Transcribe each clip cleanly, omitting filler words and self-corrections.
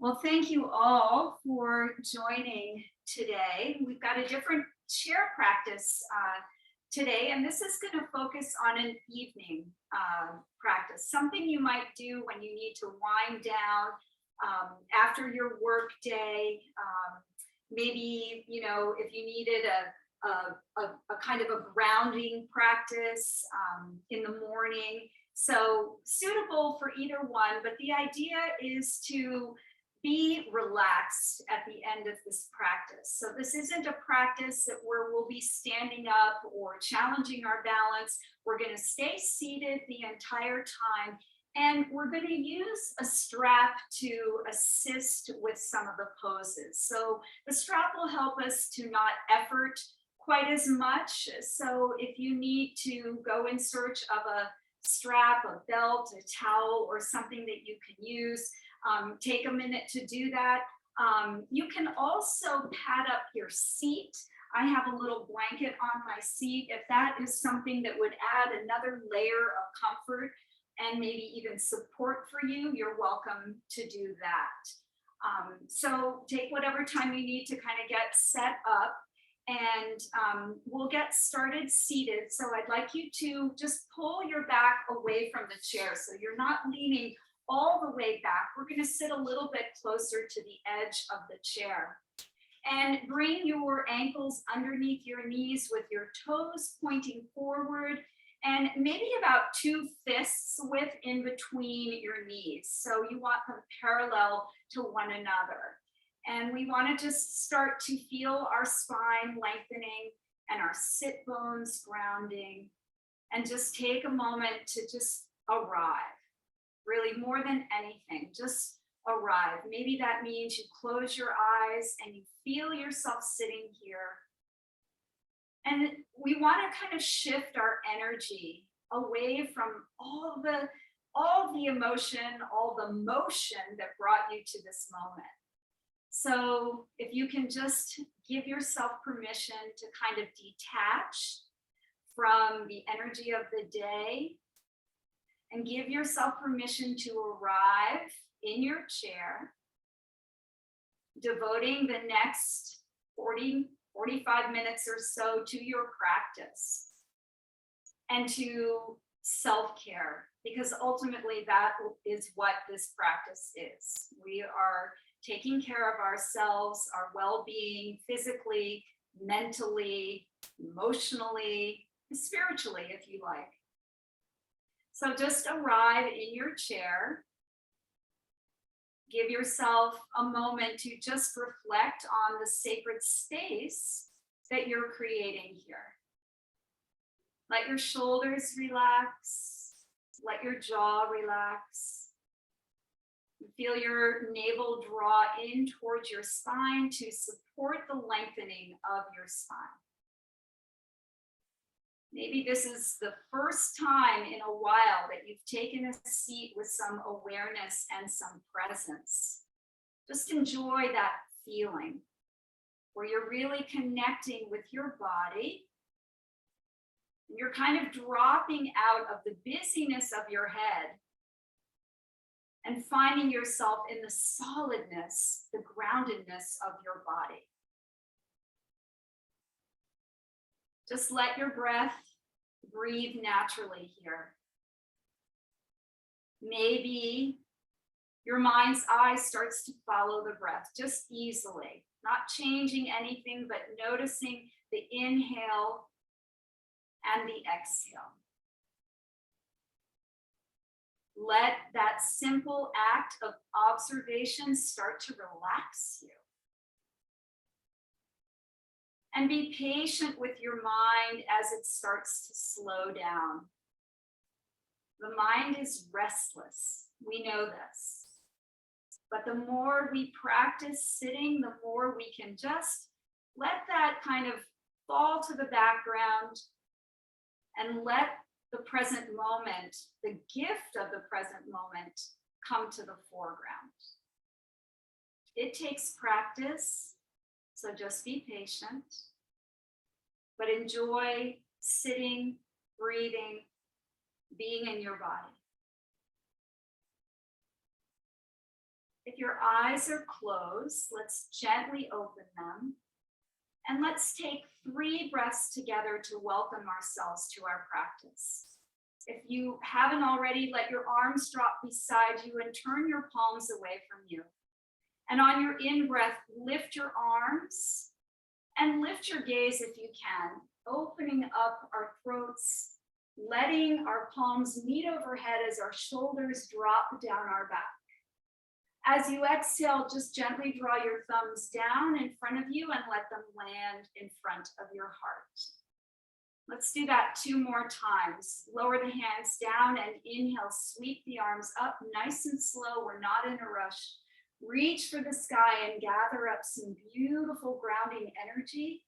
Well, thank you all for joining today. We've got a different chair practice today, and this is going to focus on an evening practice, something you might do when you need to wind down after your work day. Maybe, if you needed a kind of a grounding practice in the morning. So suitable for either one, but the idea is to be relaxed at the end of this practice. So this isn't a practice where we'll be standing up or challenging our balance. We're going to stay seated the entire time, and we're going to use a strap to assist with some of the poses. So the strap will help us to not effort quite as much. So if you need to go in search of a strap, a belt, a towel, or something that you can use, take a minute to do that. You can also pad up your seat. I have a little blanket on my seat. If that is something that would add another layer of comfort and maybe even support for you, you're welcome to do that. So take whatever time you need to kind of get set up, and we'll get started seated. So I'd like you to just pull your back away from the chair so you're not leaning all the way back. We're going to sit a little bit closer to the edge of the chair. And bring your ankles underneath your knees with your toes pointing forward, and maybe about 2 fists width in between your knees. So you want them parallel to one another. And we want to just start to feel our spine lengthening and our sit bones grounding, and just take a moment to just arrive. Really, more than anything, just arrive. Maybe that means you close your eyes and you feel yourself sitting here. And we want to kind of shift our energy away from all the emotion, all the motion that brought you to this moment. So if you can just give yourself permission to kind of detach from the energy of the day, and give yourself permission to arrive in your chair, devoting the next 45 minutes or so to your practice and to self-care, because ultimately that is what this practice is. We are taking care of ourselves, our well-being, physically, mentally, emotionally, spiritually, if you like. So just arrive in your chair. Give yourself a moment to just reflect on the sacred space that you're creating here. Let your shoulders relax. Let your jaw relax. Feel your navel draw in towards your spine to support the lengthening of your spine. Maybe this is the first time in a while that you've taken a seat with some awareness and some presence. Just enjoy that feeling where you're really connecting with your body. You're kind of dropping out of the busyness of your head and finding yourself in the solidness, the groundedness of your body. Just let your breath breathe naturally here. Maybe your mind's eye starts to follow the breath just easily, not changing anything, but noticing the inhale and the exhale. Let that simple act of observation start to relax you. And be patient with your mind as it starts to slow down. The mind is restless. We know this. But the more we practice sitting, the more we can just let that kind of fall to the background and let the present moment, the gift of the present moment, come to the foreground. It takes practice, so just be patient, but enjoy sitting, breathing, being in your body. If If your eyes are closed, let's gently open them. And let's take 3 breaths together to welcome ourselves to our practice. If you haven't already, let your arms drop beside you and turn your palms away from you. And on your in-breath, lift your arms and lift your gaze if you can, opening up our throats, letting our palms meet overhead as our shoulders drop down our back. As you exhale, just gently draw your thumbs down in front of you and let them land in front of your heart. Let's do that 2 more times. Lower the hands down and inhale, sweep the arms up nice and slow. We're not in a rush. Reach for the sky and gather up some beautiful grounding energy.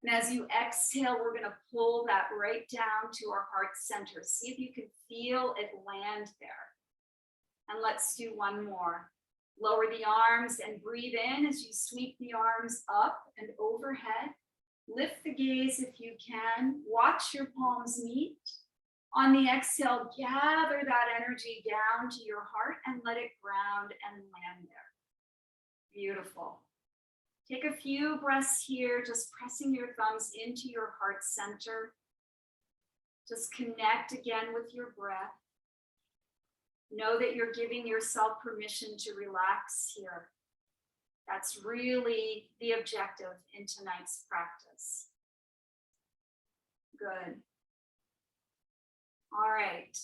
And as you exhale, we're going to pull that right down to our heart center. See if you can feel it land there. And let's do 1 more. Lower the arms and breathe in as you sweep the arms up and overhead. Lift the gaze if you can. Watch your palms meet. On the exhale, gather that energy down to your heart and let it ground and land there. Beautiful. Take a few breaths here, just pressing your thumbs into your heart center. Just connect again with your breath. Know that you're giving yourself permission to relax here. That's really the objective in tonight's practice. Good. All right,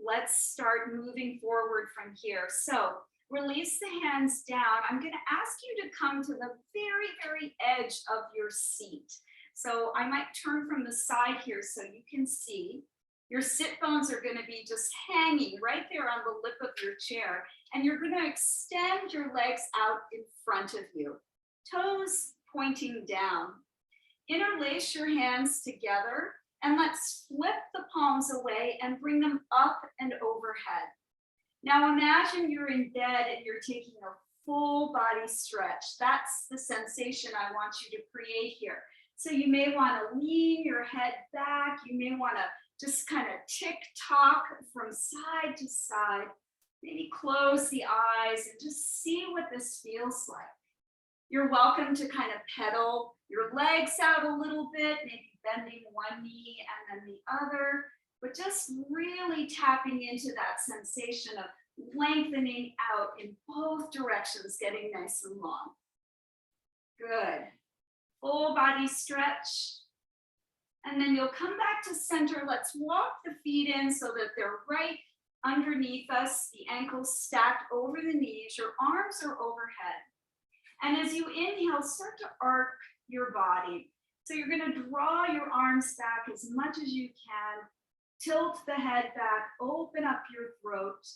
let's start moving forward from here. So release the hands down. I'm going to ask you to come to the very, very edge of your seat. So I might turn from the side here so you can see. Your sit bones are going to be just hanging right there on the lip of your chair. And you're going to extend your legs out in front of you. Toes pointing down. Interlace your hands together and let's flip the palms away and bring them up and overhead. Now imagine you're in bed and you're taking a full body stretch. That's the sensation I want you to create here. So you may want to lean your head back. You may want to just kind of tick-tock from side to side. Maybe close the eyes and just see what this feels like. You're welcome to kind of pedal your legs out a little bit, maybe bending one knee and then the other, but just really tapping into that sensation of lengthening out in both directions, getting nice and long. Good. Full body stretch. And then you'll come back to center. Let's walk the feet in so that they're right underneath us, the ankles stacked over the knees, your arms are overhead. And as you inhale, start to arc your body. So you're going to draw your arms back as much as you can, tilt the head back, open up your throat.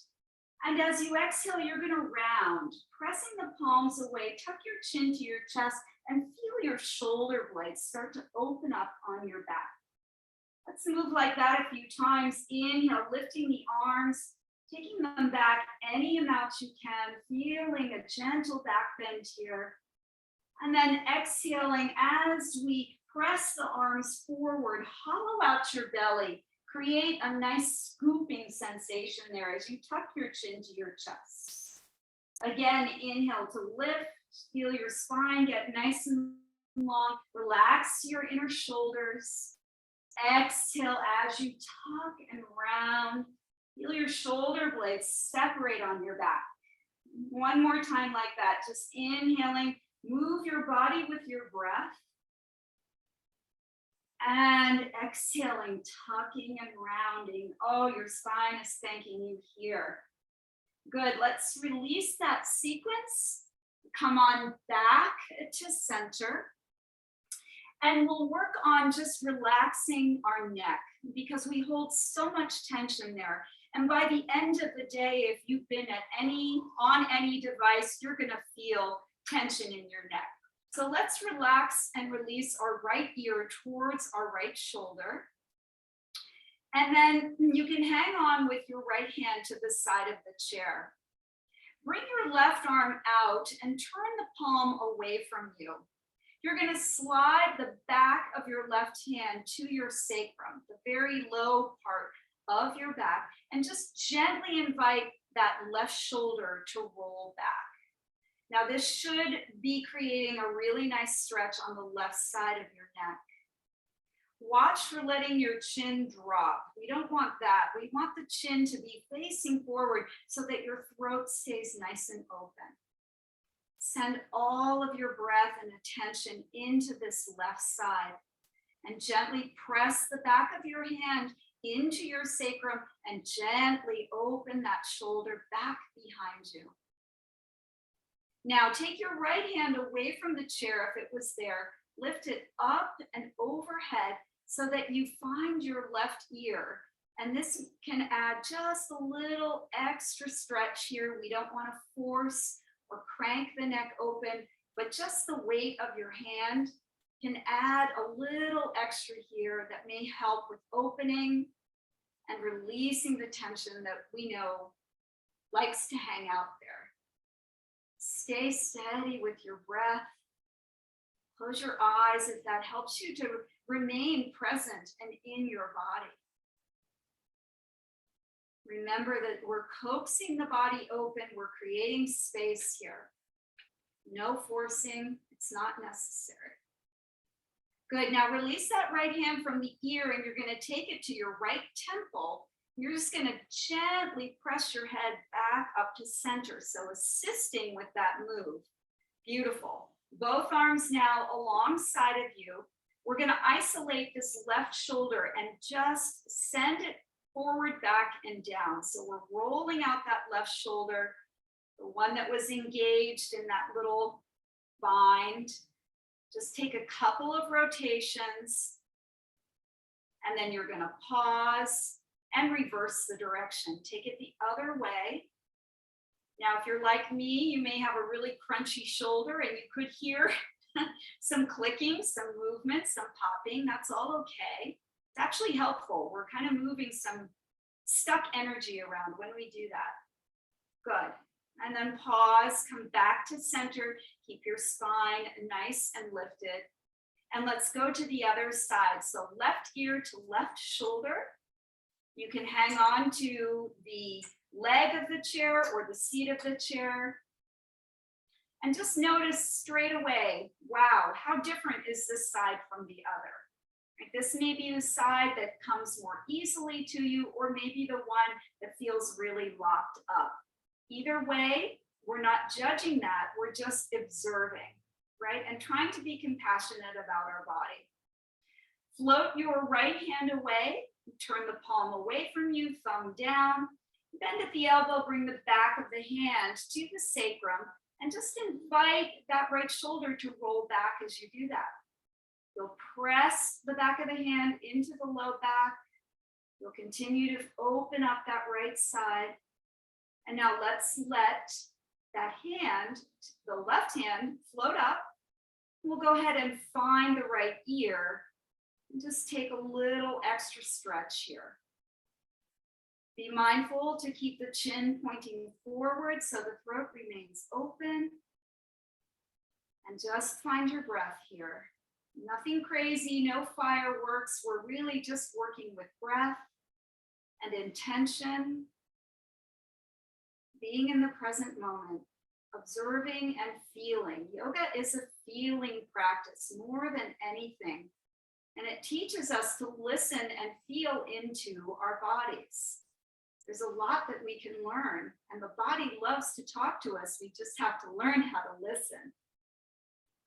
And as you exhale, you're going to round, pressing the palms away, tuck your chin to your chest, and feel your shoulder blades start to open up on your back. Let's move like that a few times. Inhale, lifting the arms, taking them back any amount you can, feeling a gentle back bend here. And then exhaling as we press the arms forward, hollow out your belly. Create a nice scooping sensation there as you tuck your chin to your chest. Again, inhale to lift, feel your spine get nice and long. Relax your inner shoulders. Exhale as you tuck and round. Feel your shoulder blades separate on your back. One more time like that. Just inhaling, move your body with your breath. And exhaling, tucking and rounding. Oh, your spine is thanking you here. Good, let's release that sequence. Come on back to center. And we'll work on just relaxing our neck because we hold so much tension there. And by the end of the day, if you've been on any device, you're gonna feel tension in your neck. So let's relax and release our right ear towards our right shoulder. And then you can hang on with your right hand to the side of the chair. Bring your left arm out and turn the palm away from you. You're going to slide the back of your left hand to your sacrum, the very low part of your back, and just gently invite that left shoulder to roll back. Now this should be creating a really nice stretch on the left side of your neck. Watch for letting your chin drop. We don't want that. We want the chin to be facing forward so that your throat stays nice and open. Send all of your breath and attention into this left side and gently press the back of your hand into your sacrum and gently open that shoulder back behind you. Now take your right hand away from the chair if it was there, lift it up and overhead so that you find your left ear. And this can add just a little extra stretch here. We don't want to force or crank the neck open, but just the weight of your hand can add a little extra here that may help with opening and releasing the tension that we know likes to hang out there. Stay steady with your breath. Close your eyes if that helps you to remain present and in your body. Remember that we're coaxing the body open. We're creating space here. No forcing. It's not necessary. Good. Now release that right hand from the ear and you're going to take it to your right temple. You're just going to gently press your head back up to center. So assisting with that move. Beautiful. Both arms now alongside of you. We're going to isolate this left shoulder and just send it forward, back, and down. So we're rolling out that left shoulder, the one that was engaged in that little bind. Just take a couple of rotations, and then you're going to pause and reverse the direction. Take it the other way. Now, if you're like me, you may have a really crunchy shoulder, and you could hear some clicking, some movement, some popping. That's all okay. It's actually helpful. We're kind of moving some stuck energy around when we do that. Good. And then pause, come back to center, keep your spine nice and lifted. And let's go to the other side. So left ear to left shoulder. You can hang on to the leg of the chair or the seat of the chair. And just notice straight away, wow, how different is this side from the other? Like this may be the side that comes more easily to you, or maybe the one that feels really locked up. Either way, we're not judging that, we're just observing, right? And trying to be compassionate about our body. Float your right hand away, turn the palm away from you, thumb down, bend at the elbow, bring the back of the hand to the sacrum, and just invite that right shoulder to roll back as you do that. You'll press the back of the hand into the low back. You'll continue to open up that right side. And now let's let that hand, the left hand, float up. We'll go ahead and find the right ear and just take a little extra stretch here. Be mindful to keep the chin pointing forward so the throat remains open. And just find your breath here. Nothing crazy, no fireworks. We're really just working with breath and intention. Being in the present moment, observing and feeling. Yoga is a feeling practice more than anything. And it teaches us to listen and feel into our bodies. There's a lot that we can learn, and the body loves to talk to us. We just have to learn how to listen.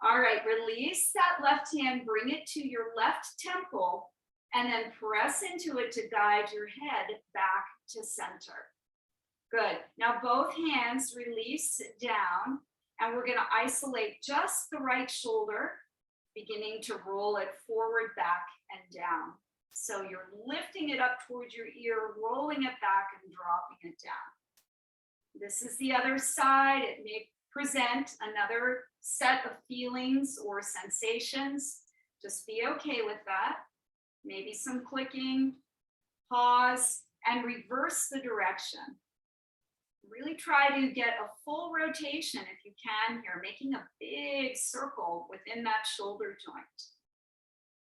All right, release that left hand, bring it to your left temple, and then press into it to guide your head back to center. Good. Now both hands release down, and we're going to isolate just the right shoulder, beginning to roll it forward, back, and down. So you're lifting it up towards your ear, rolling it back, and dropping it down. This is the other side. It may present another set of feelings or sensations. Just be okay with that. Maybe some clicking, pause, and reverse the direction. Really try to get a full rotation if you can here, making a big circle within that shoulder joint.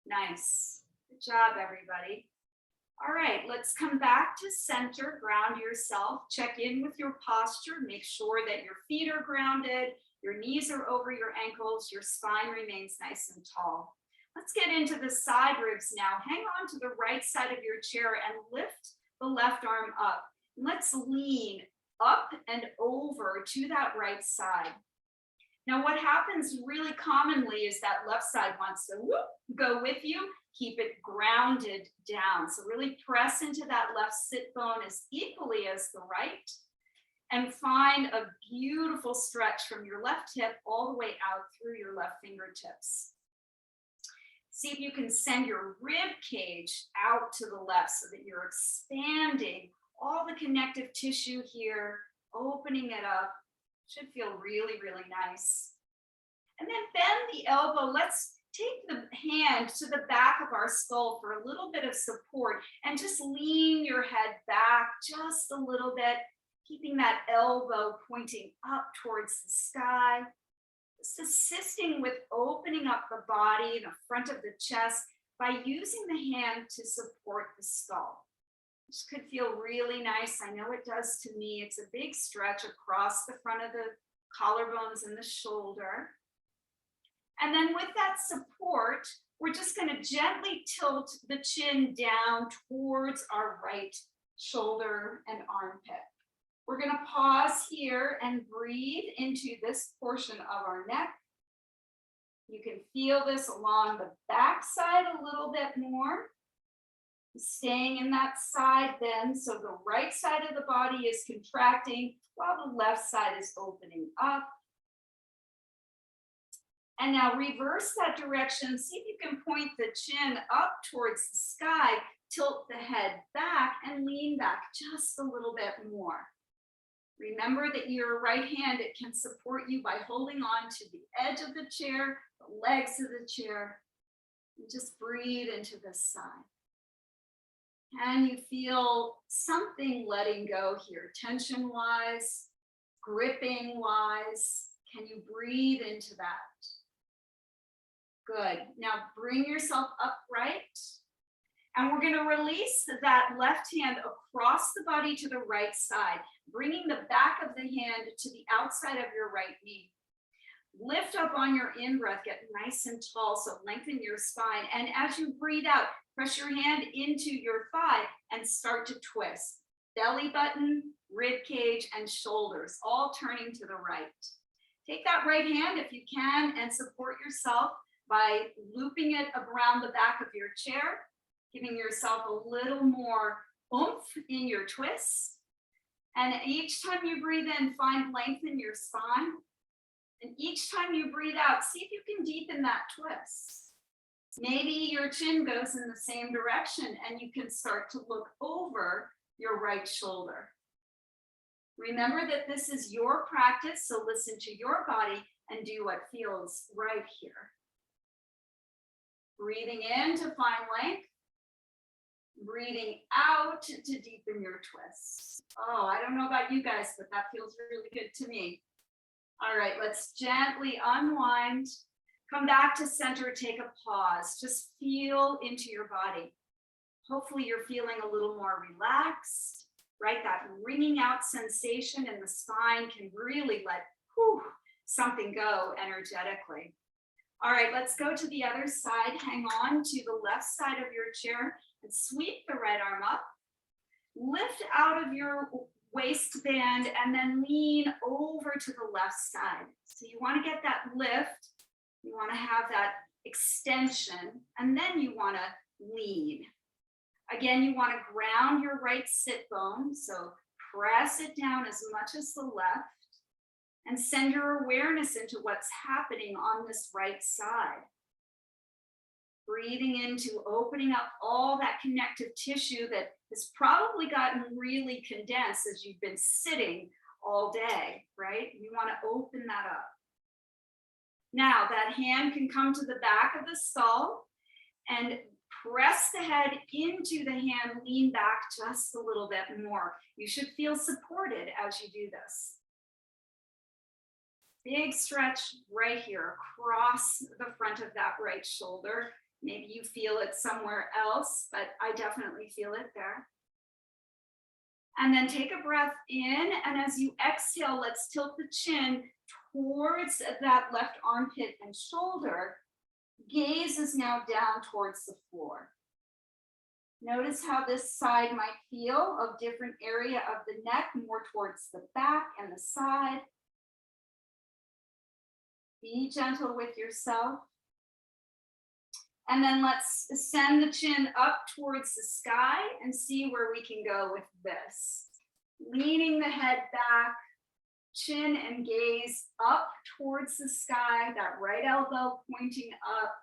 Nice. Good job, everybody. All right, let's come back to center, ground yourself, check in with your posture, make sure that your feet are grounded, Your knees are over your ankles. Your spine remains nice and tall. Let's get into the side ribs now. Hang on to the right side of your chair and lift the left arm up. Let's lean up and over to that right side. Now, what happens really commonly is that left side wants to go with you. Keep it grounded down. So really press into that left sit bone as equally as the right. And find a beautiful stretch from your left hip all the way out through your left fingertips. See if you can send your rib cage out to the left so that you're expanding all the connective tissue here, opening it up. Should feel really, really nice. And then bend the elbow. Let's take the hand to the back of our skull for a little bit of support and just lean your head back just a little bit, keeping that elbow pointing up towards the sky. Just assisting with opening up the body, the front of the chest by using the hand to support the skull. This could feel really nice. I know it does to me. It's a big stretch across the front of the collarbones and the shoulder. And then with that support, we're just going to gently tilt the chin down towards our right shoulder and armpit. We're going to pause here and breathe into this portion of our neck. You can feel this along the back side a little bit more. Staying in that side bend, so the right side of the body is contracting while the left side is opening up. And now reverse that direction. See if you can point the chin up towards the sky, tilt the head back and lean back just a little bit more. Remember that your right hand, it can support you by holding on to the edge of the chair, the legs of the chair, and just breathe into this side. Can you feel something letting go here, tension-wise, gripping-wise? Can you breathe into that? Good. Now bring yourself upright. And we're going to release that left hand across the body to the right side, bringing the back of the hand to the outside of your right knee. Lift up on your in-breath, get nice and tall, so lengthen your spine. And as you breathe out, press your hand into your thigh and start to twist. Belly button, rib cage, and shoulders, all turning to the right. Take that right hand if you can and support yourself by looping it around the back of your chair, giving yourself a little more oomph in your twist. And each time you breathe in, find length in your spine. And each time you breathe out, see if you can deepen that twist. Maybe your chin goes in the same direction and you can start to look over your right shoulder. Remember that this is your practice, so listen to your body and do what feels right here. Breathing in to find length. Breathing out to deepen your twists. Oh, I don't know about you guys, but that feels really good to me. All right, let's gently unwind. Come back to center, take a pause. Just feel into your body. Hopefully you're feeling a little more relaxed, right? That ringing out sensation in the spine can really let something go energetically. All right, let's go to the other side. Hang on to the left side of your chair and sweep the right arm up. Lift out of your waistband and then lean over to the left side. So you want to get that lift. You want to have that extension, and then you want to lean. Again, you want to ground your right sit bone. So press it down as much as the left and send your awareness into what's happening on this right side. Breathing into opening up all that connective tissue that has probably gotten really condensed as you've been sitting all day, right? You want to open that up. Now that hand can come to the back of the skull and press the head into the hand, lean back just a little bit more. You should feel supported as you do this. Big stretch right here across the front of that right shoulder. Maybe you feel it somewhere else, but I definitely feel it there. And then take a breath in, and as you exhale, let's tilt the chin towards that left armpit and shoulder. Gaze is now down towards the floor. Notice how this side might feel of different area of the neck, more towards the back and the side. Be gentle with yourself. And then let's send the chin up towards the sky and see where we can go with this. Leaning the head back, chin and gaze up towards the sky, that right elbow pointing up.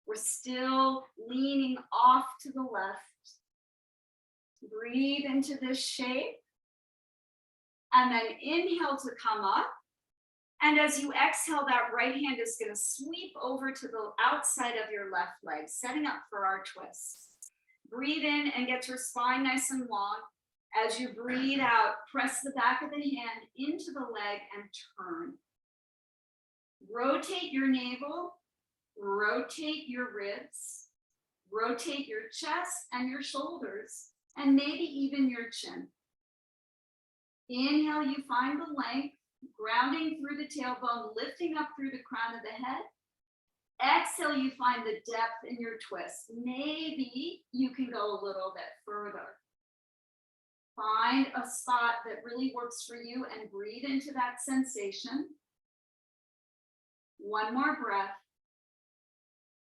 We're still leaning off to the left. Breathe into this shape. And then inhale to come up. And as you exhale, that right hand is going to sweep over to the outside of your left leg, setting up for our twist. Breathe in and get your spine nice and long. As you breathe out, press the back of the hand into the leg and turn. Rotate your navel, rotate your ribs, rotate your chest and your shoulders, and maybe even your chin. Inhale, you find the length, grounding through the tailbone, lifting up through the crown of the head. Exhale, you find the depth in your twist. Maybe you can go a little bit further. Find a spot that really works for you and breathe into that sensation. One more breath.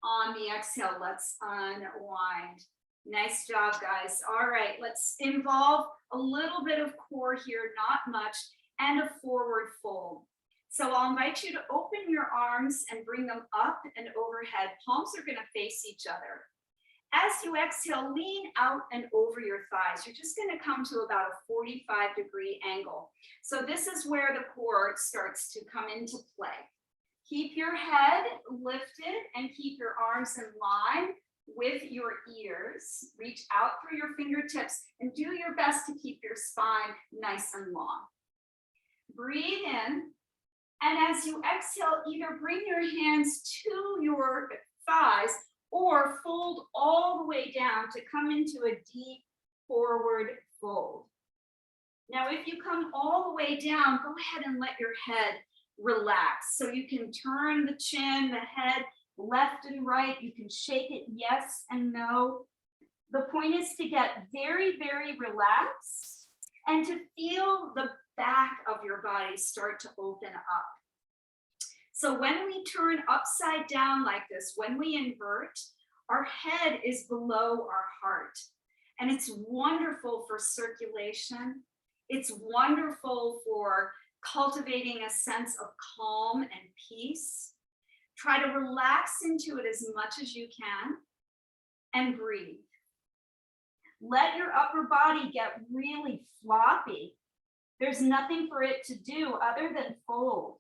On the exhale, let's unwind. Nice job, guys. All right, let's involve a little bit of core here, not much, and a forward fold. So I'll invite you to open your arms and bring them up and overhead. Palms are going to face each other. As you exhale, lean out and over your thighs. You're just going to come to about a 45-degree angle. So this is where the core starts to come into play. Keep your head lifted and keep your arms in line with your ears. Reach out through your fingertips and do your best to keep your spine nice and long. Breathe in, and as you exhale, either bring your hands to your thighs or fold all the way down to come into a deep forward fold. Now, if you come all the way down, go ahead and let your head relax. So you can turn the chin, the head left and right. You can shake it yes and no. The point is to get very, very relaxed and to feel the back of your body start to open up. So when we turn upside down like this, when we invert, our head is below our heart. And it's wonderful for circulation. It's wonderful for cultivating a sense of calm and peace. Try to relax into it as much as you can and breathe. Let your upper body get really floppy. There's nothing for it to do other than fold.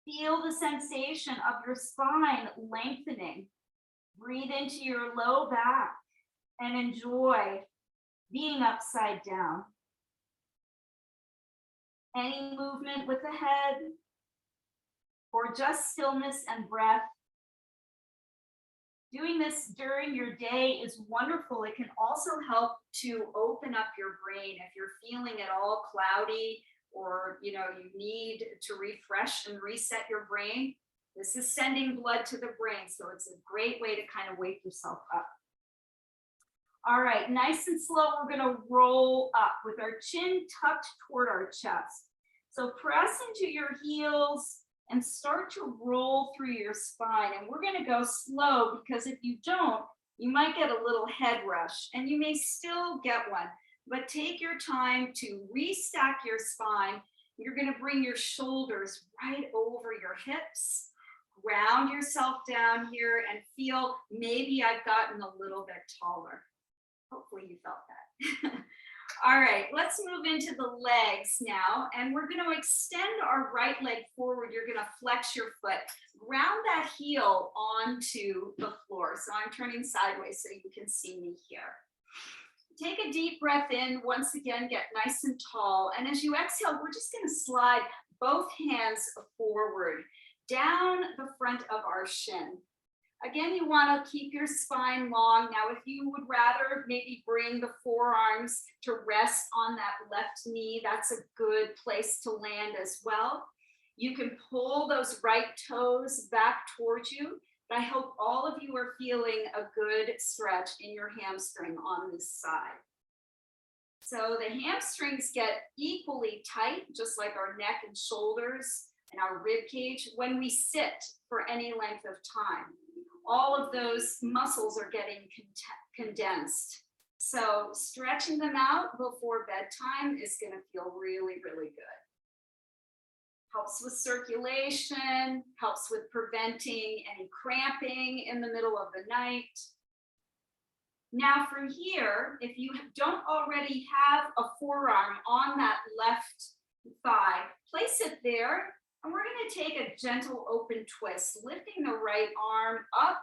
Feel the sensation of your spine lengthening. Breathe into your low back and enjoy being upside down. Any movement with the head or just stillness and breath. Doing this during your day is wonderful. It can also help to open up your brain if you're feeling at all cloudy or you need to refresh and reset your brain. This is sending blood to the brain, so it's a great way to kind of wake yourself up. All right, nice and slow, we're going to roll up with our chin tucked toward our chest. So press into your heels and start to roll through your spine. And we're going to go slow because if you don't, you might get a little head rush, and you may still get one. But take your time to restack your spine. You're going to bring your shoulders right over your hips. Ground yourself down here and feel maybe I've gotten a little bit taller. Hopefully you felt that. All right, let's move into the legs now. And we're going to extend our right leg forward. You're going to flex your foot. Ground that heel onto the floor. So I'm turning sideways so you can see me here. Take a deep breath in. Once again, get nice and tall. And as you exhale, we're just going to slide both hands forward, down the front of our shin. Again, you want to keep your spine long. Now, if you would rather maybe bring the forearms to rest on that left knee, that's a good place to land as well. You can pull those right toes back towards you. But I hope all of you are feeling a good stretch in your hamstring on this side. So the hamstrings get equally tight, just like our neck and shoulders and our rib cage when we sit for any length of time. All of those muscles are getting condensed. So stretching them out before bedtime is going to feel really, really good. Helps with circulation, helps with preventing any cramping in the middle of the night. Now from here, if you don't already have a forearm on that left thigh, place it there, and we're going to take a gentle open twist, lifting the right arm up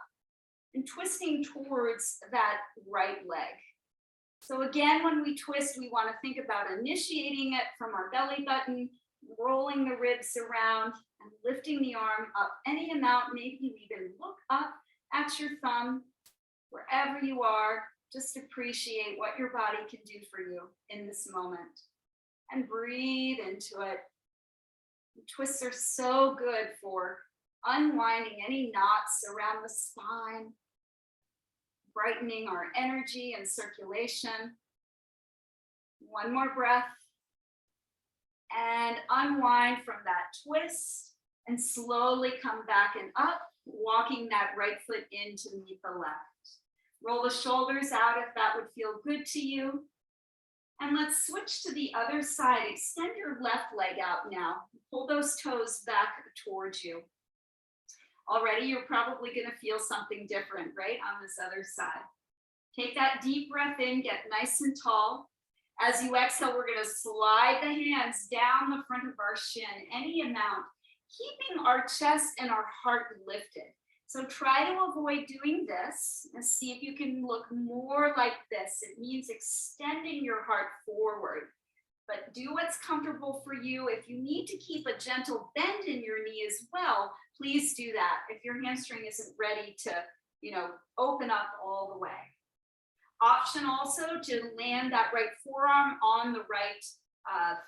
and twisting towards that right leg. So again, when we twist, we want to think about initiating it from our belly button, rolling the ribs around and lifting the arm up any amount. Maybe you even look up at your thumb. Wherever you are, just appreciate what your body can do for you in this moment. And breathe into it. Twists are so good for unwinding any knots around the spine, brightening our energy and circulation. One more breath. And unwind from that twist and slowly come back and up, walking that right foot in to meet the left. Roll the shoulders out if that would feel good to you. And let's switch to the other side. Extend your left leg out now. Pull those toes back towards you. Already you're probably going to feel something different, right, on this other side. Take that deep breath in, get nice and tall. As you exhale, we're going to slide the hands down the front of our shin, any amount, keeping our chest and our heart lifted. So try to avoid doing this and see if you can look more like this. It means extending your heart forward, but do what's comfortable for you. If you need to keep a gentle bend in your knee as well, please do that if your hamstring isn't ready to, open up all the way. Option also to land that right forearm on the right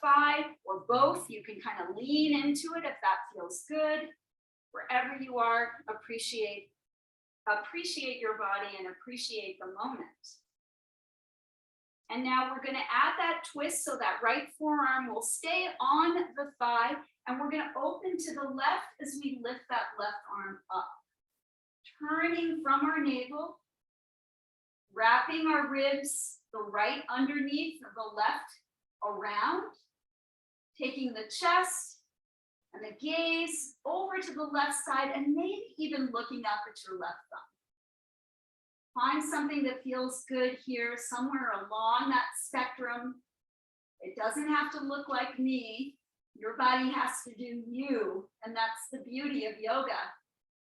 thigh or both. You can kind of lean into it if that feels good. Wherever you are, appreciate your body and appreciate the moment. And now we're going to add that twist so that right forearm will stay on the thigh, and we're going to open to the left as we lift that left arm up. Turning from our navel, wrapping our ribs, the right underneath, the left around, taking the chest and the gaze over to the left side and maybe even looking up at your left thumb. Find something that feels good here, somewhere along that spectrum. It doesn't have to look like me. Your body has to do you, and that's the beauty of yoga.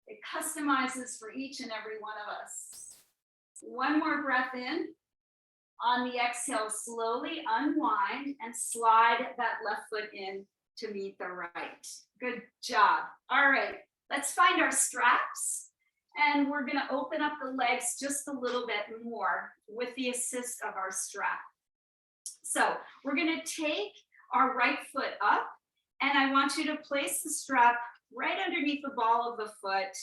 It customizes for each and every one of us. One more breath in. On the exhale, slowly unwind and slide that left foot in to meet the right. Good job. All right, let's find our straps. And we're going to open up the legs just a little bit more with the assist of our strap. So we're going to take our right foot up, and I want you to place the strap right underneath the ball of the foot.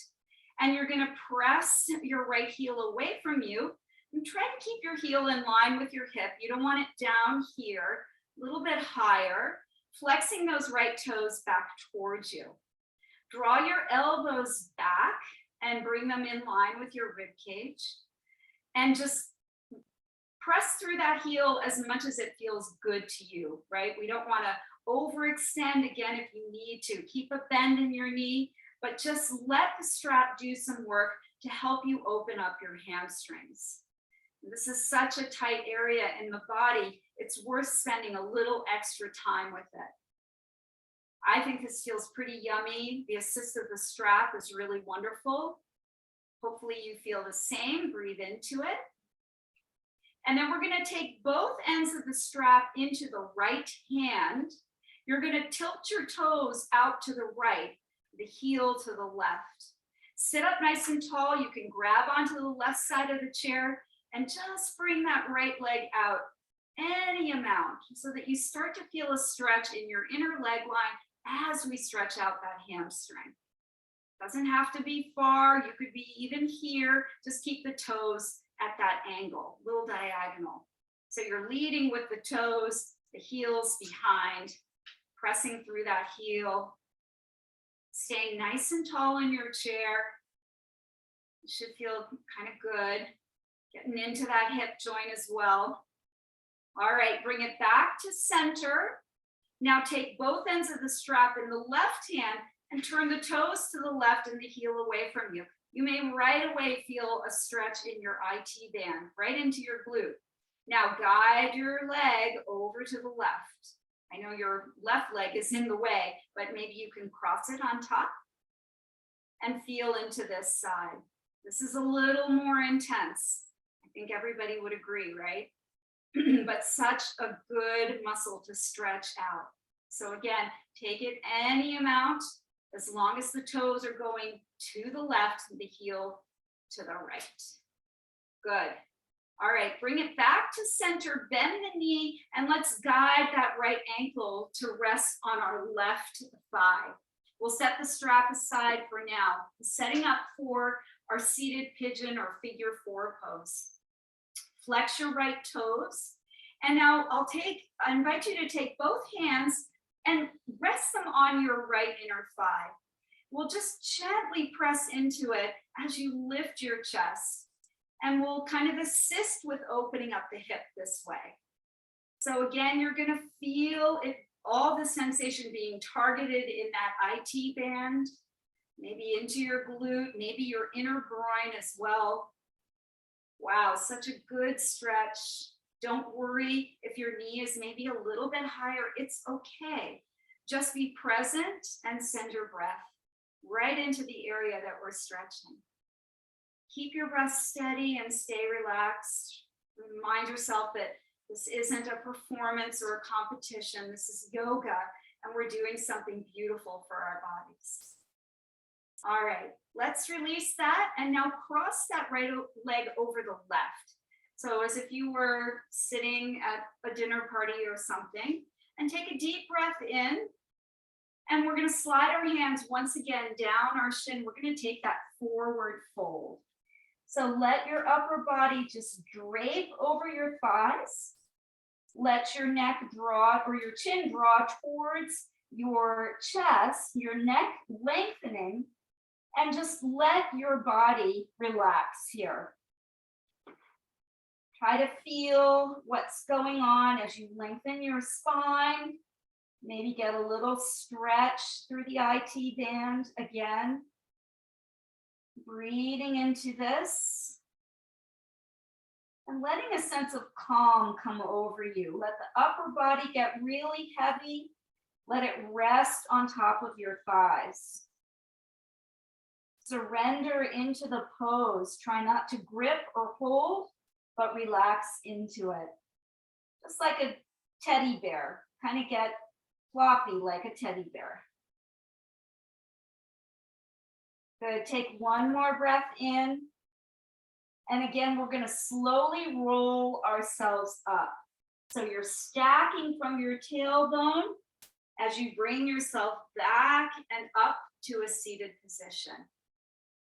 And you're going to press your right heel away from you and try to keep your heel in line with your hip. You don't want it down here, a little bit higher, flexing those right toes back towards you. Draw your elbows back and bring them in line with your rib cage. And just press through that heel as much as it feels good to you, right? We don't want to overextend. Again, if you need to, keep a bend in your knee, but just let the strap do some work to help you open up your hamstrings. This is such a tight area in the body. It's worth spending a little extra time with it. I think this feels pretty yummy. The assist of the strap is really wonderful. Hopefully you feel the same. Breathe into it. And then we're going to take both ends of the strap into the right hand. You're going to tilt your toes out to the right, the heel to the left. Sit up nice and tall. You can grab onto the left side of the chair and just bring that right leg out any amount so that you start to feel a stretch in your inner leg line as we stretch out that hamstring. Doesn't have to be far. You could be even here. Just keep the toes at that angle, little diagonal. So you're leading with the toes, the heels behind, pressing through that heel, staying nice and tall in your chair. You should feel kind of good. Getting into that hip joint as well. All right, bring it back to center. Now take both ends of the strap in the left hand and turn the toes to the left and the heel away from you. You may right away feel a stretch in your IT band, right into your glute. Now guide your leg over to the left. I know your left leg is in the way, but maybe you can cross it on top and feel into this side. This is a little more intense. I think everybody would agree, right? But such a good muscle to stretch out. So again, take it any amount, as long as the toes are going to the left and the heel to the right. Good. All right, bring it back to center, bend the knee, and let's guide that right ankle to rest on our left thigh. We'll set the strap aside for now, setting up for our seated pigeon or figure 4 pose. Flex your right toes. And now I invite you to take both hands and rest them on your right inner thigh. We'll just gently press into it as you lift your chest. And we'll kind of assist with opening up the hip this way. So again, you're gonna feel it, all the sensation being targeted in that IT band, maybe into your glute, maybe your inner groin as well. Wow, such a good stretch. Don't worry if your knee is maybe a little bit higher, it's okay. Just be present and send your breath right into the area that we're stretching. Keep your breath steady and stay relaxed. Remind yourself that this isn't a performance or a competition. This is yoga, and we're doing something beautiful for our bodies. All right, let's release that, and now cross that right leg over the left. So as if you were sitting at a dinner party or something, and take a deep breath in, and we're gonna slide our hands once again down our shin. We're gonna take that forward fold. So let your upper body just drape over your thighs. Let your neck draw, or your chin draw towards your chest, your neck lengthening, and just let your body relax here. Try to feel what's going on as you lengthen your spine. Maybe get a little stretch through the IT band again. Breathing into this. And letting a sense of calm come over you. Let the upper body get really heavy. Let it rest on top of your thighs. Surrender into the pose. Try not to grip or hold, but relax into it. Just like a teddy bear. Kind of get floppy like a teddy bear. Good, take one more breath in. And again, we're gonna slowly roll ourselves up. So you're stacking from your tailbone as you bring yourself back and up to a seated position.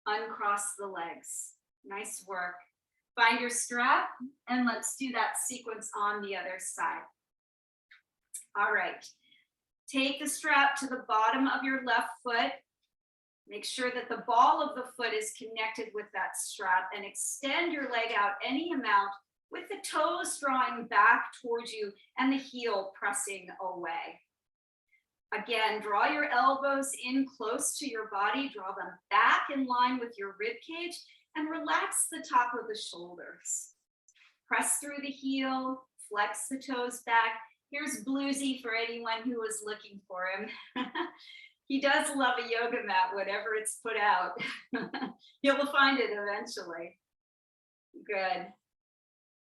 Uncross the legs. Nice work. Find your strap, and let's do that sequence on the other side. All right. Take the strap to the bottom of your left foot. Make sure that the ball of the foot is connected with that strap, and extend your leg out any amount with the toes drawing back towards you and the heel pressing away. Again, draw your elbows in close to your body, draw them back in line with your rib cage, and relax the top of the shoulders. Press through the heel, flex the toes back. Here's Bluesy for anyone who was looking for him. He does love a yoga mat, whatever it's put out. You'll find it eventually. Good.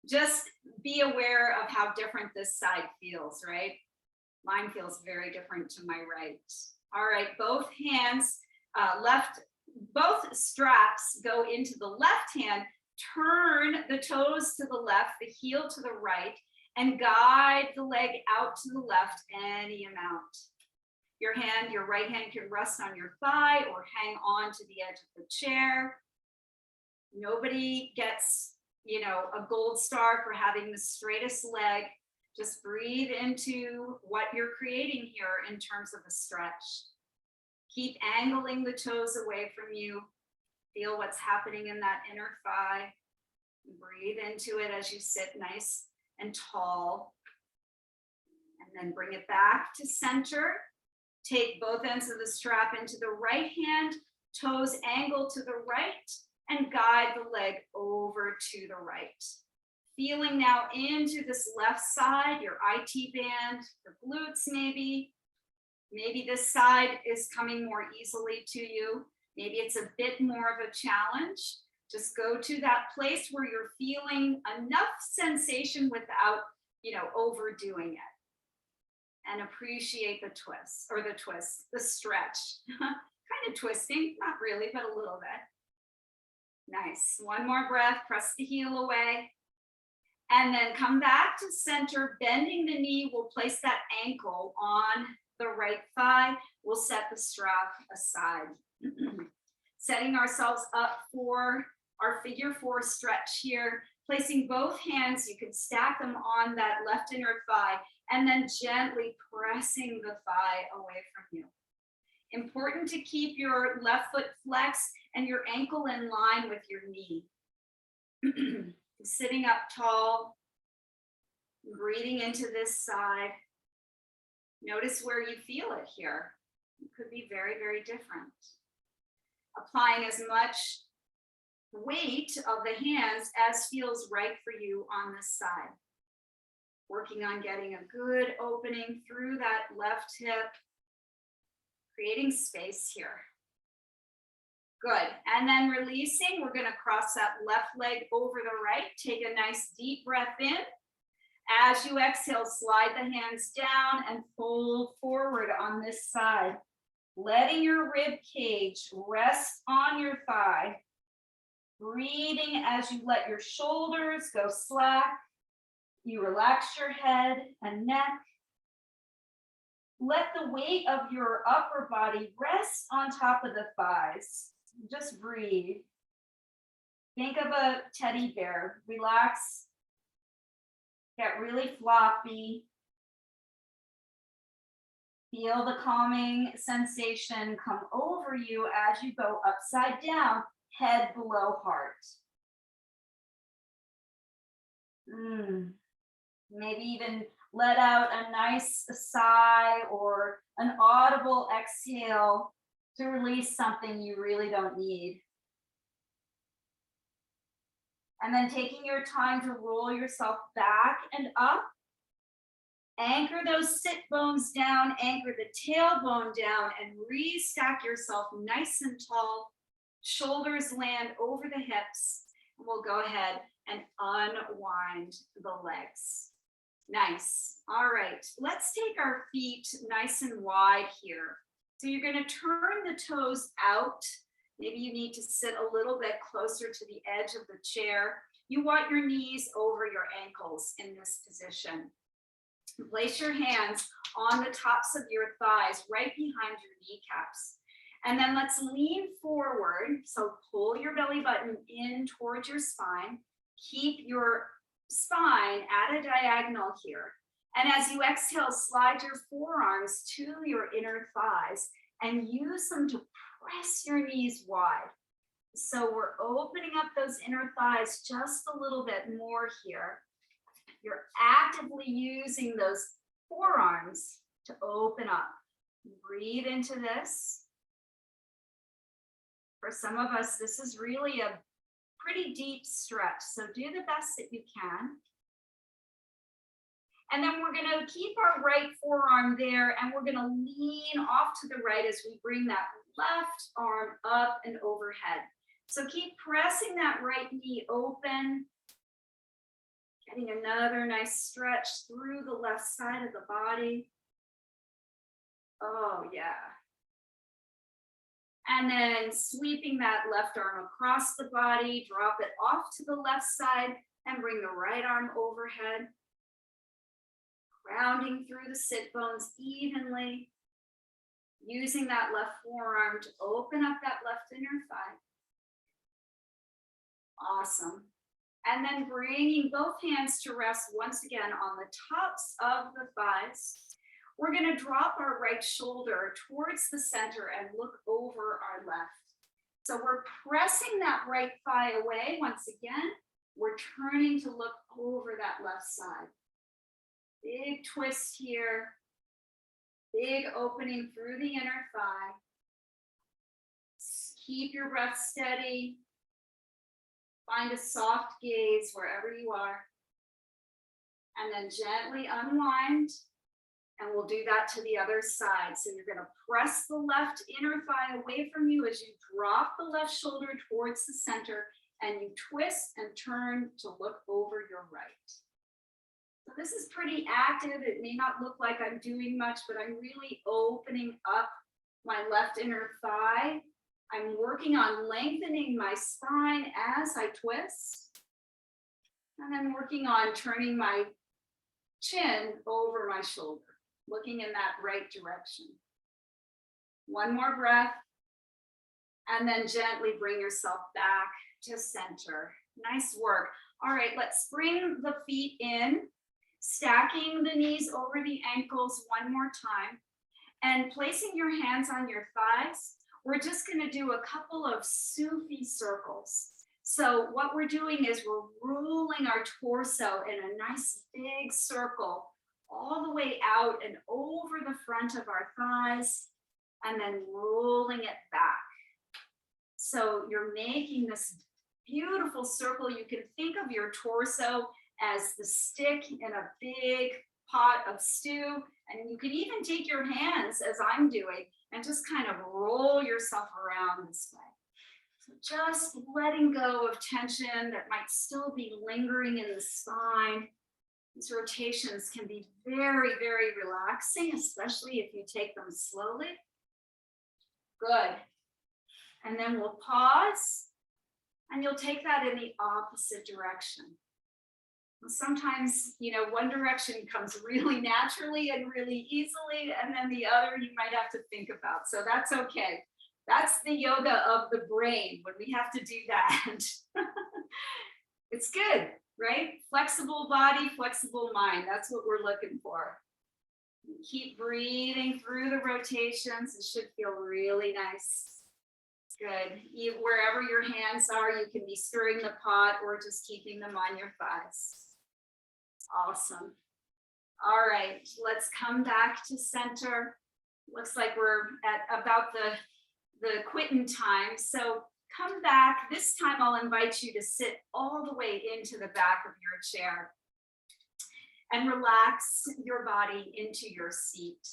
Just be aware of how different this side feels, right? Mine feels very different to my right. All right, both hands, both straps go into the left hand. Turn the toes to the left, the heel to the right, and guide the leg out to the left any amount. Your right hand can rest on your thigh or hang on to the edge of the chair. Nobody gets, a gold star for having the straightest leg. Just breathe into what you're creating here in terms of a stretch. Keep angling the toes away from you. Feel what's happening in that inner thigh. Breathe into it as you sit nice and tall. And then bring it back to center. Take both ends of the strap into the right hand, toes angle to the right, and guide the leg over to the right. Feeling now into this left side, your IT band, your glutes maybe. Maybe this side is coming more easily to you. Maybe it's a bit more of a challenge. Just go to that place where you're feeling enough sensation without, overdoing it. And appreciate the the stretch. Kind of twisting, not really, but a little bit. Nice. One more breath, press the heel away. And then come back to center, bending the knee. We'll place that ankle on the right thigh. We'll set the strap aside. Setting ourselves up for our figure 4 stretch here. Placing both hands, you can stack them on that left inner thigh, and then gently pressing the thigh away from you. Important to keep your left foot flexed and your ankle in line with your knee. Sitting up tall, breathing into this side. Notice where you feel it here. It could be very, very different. Applying as much weight of the hands as feels right for you on this side. Working on getting a good opening through that left hip, creating space here. Good, and then releasing, we're gonna cross that left leg over the right. Take a nice deep breath in. As you exhale, slide the hands down and fold forward on this side. Letting your rib cage rest on your thigh. Breathing as you let your shoulders go slack. You relax your head and neck. Let the weight of your upper body rest on top of the thighs. Just breathe. Think of a teddy bear. Relax. Get really floppy. Feel the calming sensation come over you as you go upside down, head below heart. Maybe even let out a nice sigh or an audible exhale to release something you really don't need. And then taking your time to roll yourself back and up. Anchor those sit bones down, anchor the tailbone down, and restack yourself nice and tall. Shoulders land over the hips. And we'll go ahead and unwind the legs. Nice. All right, let's take our feet nice and wide here. So you're going to turn the toes out. Maybe you need to sit a little bit closer to the edge of the chair. You want your knees over your ankles in this position. Place your hands on the tops of your thighs, right behind your kneecaps. And then let's lean forward. So pull your belly button in towards your spine. Keep your spine at a diagonal here. And as you exhale, slide your forearms to your inner thighs and use them to press your knees wide. So we're opening up those inner thighs just a little bit more here. You're actively using those forearms to open up. Breathe into this. For some of us, this is really a pretty deep stretch, so do the best that you can. And then we're going to keep our right forearm there, and we're going to lean off to the right as we bring that left arm up and overhead. So keep pressing that right knee open. Getting another nice stretch through the left side of the body. Oh, yeah. And then sweeping that left arm across the body, drop it off to the left side and bring the right arm overhead. Grounding through the sit bones evenly. Using that left forearm to open up that left inner thigh. Awesome. And then bringing both hands to rest once again on the tops of the thighs. We're going to drop our right shoulder towards the center and look over our left. So we're pressing that right thigh away once again. We're turning to look over that left side. Big twist here. Big opening through the inner thigh. Keep your breath steady. Find a soft gaze wherever you are. And then gently unwind. And we'll do that to the other side. So you're going to press the left inner thigh away from you as you drop the left shoulder towards the center. And you twist and turn to look over your right. So this is pretty active. It may not look like I'm doing much, but I'm really opening up my left inner thigh. I'm working on lengthening my spine as I twist. And then working on turning my chin over my shoulder, looking in that right direction. One more breath. And then gently bring yourself back to center. Nice work. All right, let's bring the feet in, stacking the knees over the ankles one more time, and placing your hands on your thighs. We're just going to do a couple of Sufi circles. So what we're doing is we're rolling our torso in a nice big circle all the way out and over the front of our thighs, and then rolling it back. So you're making this beautiful circle. You can think of your torso as the stick in a big pot of stew. And you can even take your hands, as I'm doing, and just kind of roll yourself around this way. So just letting go of tension that might still be lingering in the spine. These rotations can be very, very relaxing, especially if you take them slowly. Good. And then we'll pause, and you'll take that in the opposite direction. Sometimes, one direction comes really naturally and really easily, and then the other you might have to think about. So that's okay. That's the yoga of the brain when we have to do that. It's good, right? Flexible body, flexible mind. That's what we're looking for. Keep breathing through the rotations. It should feel really nice. Good. Wherever your hands are, you can be stirring the pot or just keeping them on your thighs. Awesome. All right, let's come back to center. Looks like we're at about the quitting time. So come back. This time I'll invite you to sit all the way into the back of your chair and relax your body into your seat.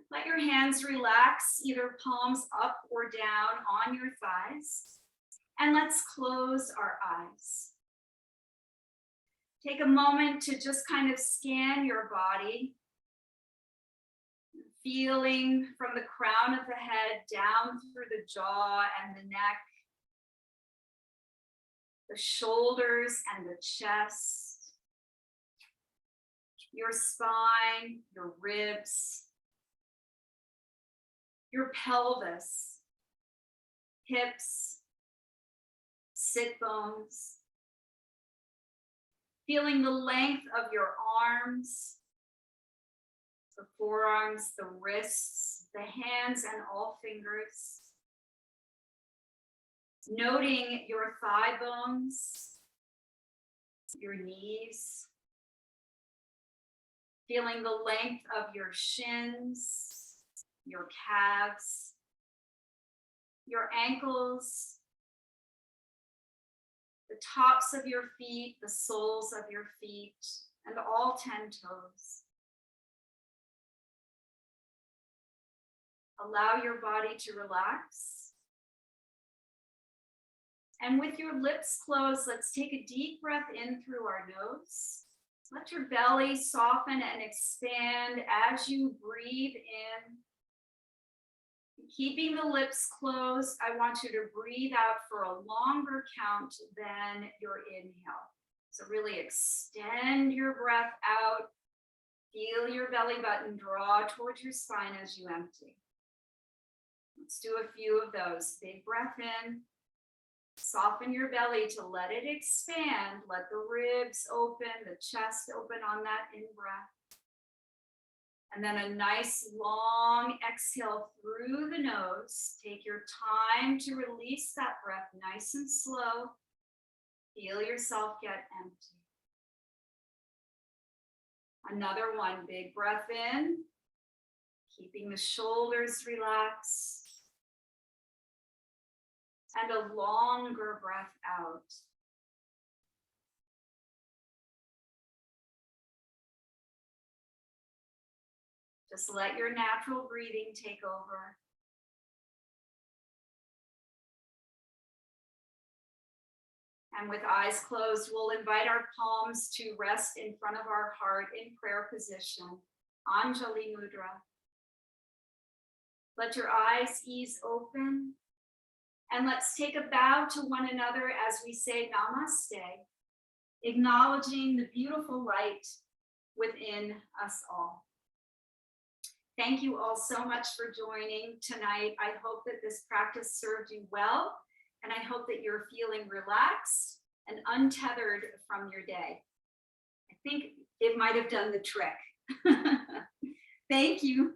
Let your hands relax, either palms up or down on your thighs. And let's close our eyes. Take a moment to just kind of scan your body, feeling from the crown of the head down through the jaw and the neck, the shoulders and the chest, your spine, your ribs, your pelvis, hips, sit bones. Feeling the length of your arms, the forearms, the wrists, the hands, and all fingers. Noting your thigh bones, your knees. Feeling the length of your shins, your calves, your ankles, the tops of your feet, the soles of your feet, and all 10 toes. Allow your body to relax. And with your lips closed, let's take a deep breath in through our nose. Let your belly soften and expand as you breathe in. Keeping the lips closed, I want you to breathe out for a longer count than your inhale. So really extend your breath out. Feel your belly button draw towards your spine as you empty. Let's do a few of those. Big breath in. Soften your belly to let it expand. Let the ribs open, the chest open on that in-breath. And then a nice long exhale through the nose. Take your time to release that breath nice and slow. Feel yourself get empty. Another one, big breath in, keeping the shoulders relaxed. And a longer breath out. Just let your natural breathing take over. And with eyes closed, we'll invite our palms to rest in front of our heart in prayer position, Anjali Mudra. Let your eyes ease open. And let's take a bow to one another as we say Namaste, acknowledging the beautiful light within us all. Thank you all so much for joining tonight. I hope that this practice served you well, and I hope that you're feeling relaxed and untethered from your day. I think it might have done the trick. Thank you.